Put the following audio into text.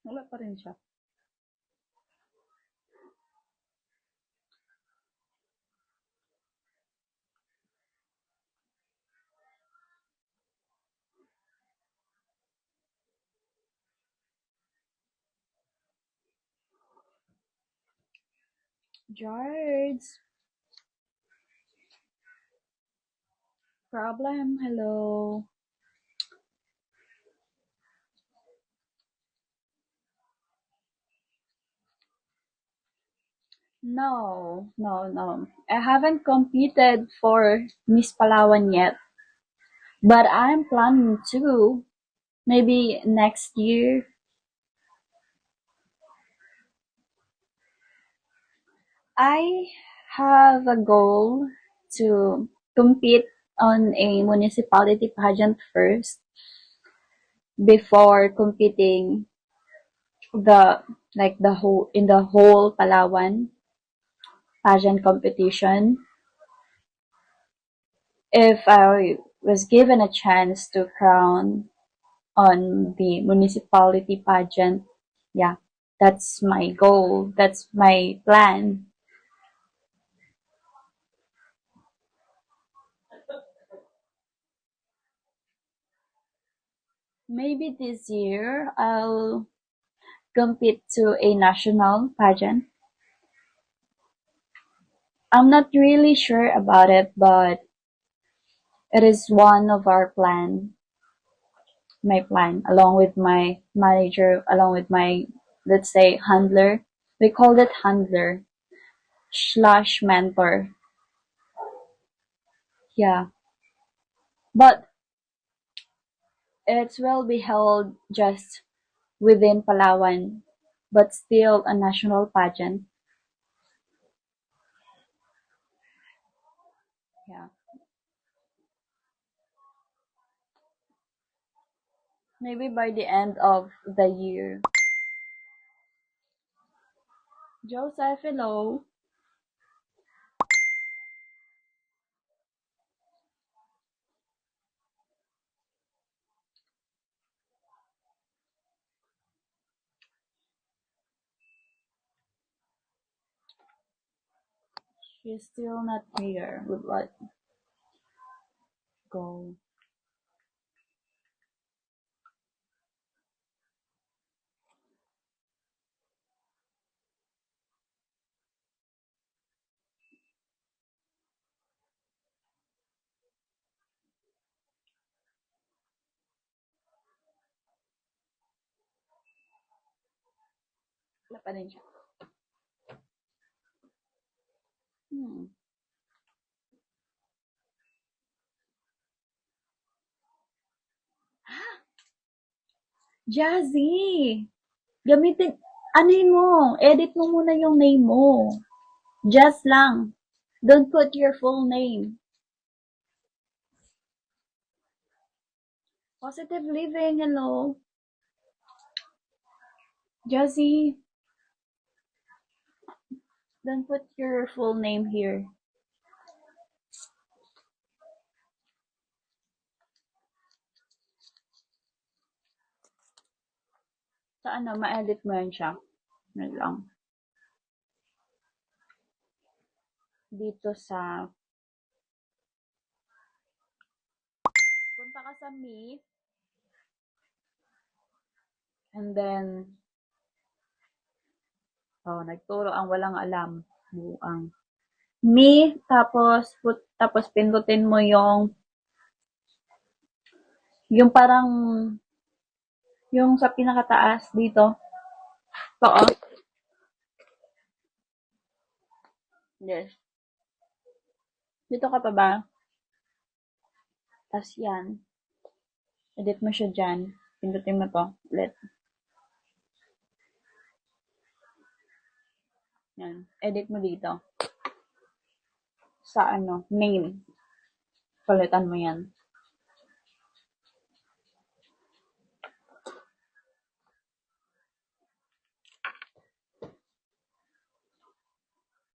Wala pa rin siya. Jards. Problem, hello. No. I haven't competed for Miss Palawan yet, but I'm planning to. Maybe next year. I have a goal to compete on a municipality pageant first before competing the the whole in the whole Palawan pageant competition. If I was given a chance to crown on the municipality pageant, yeah, that's my goal. That's my plan. Maybe this year I'll compete to a national pageant. I'm not really sure about it, but it is one of our my plan, along with my manager, along with my, let's say, handler. We called it handler slash mentor. Yeah, but it will be held just within Palawan, but still a national pageant. Yeah, maybe by the end of the year. Joseph, hello. She's still not here. With what? Go. Wala pa rin siya. Hmm. Jazzy! Gamitin, anuin mo, edit mo muna yung name mo. Just lang. Don't put your full name. Positive living, hello. Jazzy, don't put your full name here. Sa ano, ma-edit mo yan siya. Ano lang. Dito sa, punta ka sa me, and then, nagturo ang walang alam. Buang. Me, tapos pindutin mo yung parang, yung sa pinakataas dito. Oo. Yes. Dito ka pa ba? Tapos yan. Edit mo siya dyan. Pindutin mo to. Ulit. Yan. Edit mo dito. Sa ano, name. Palitan mo yan.